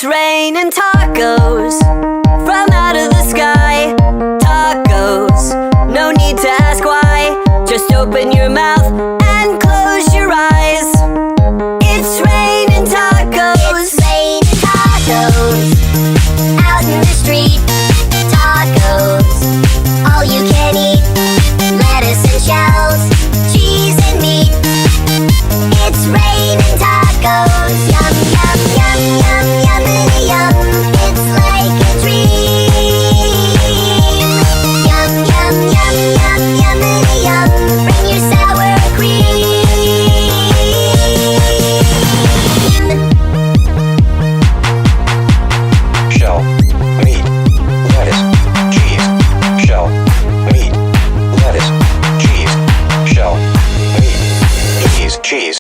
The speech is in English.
It's raining tacos from out of the sky. Tacos, no need to ask why. Just open your mouth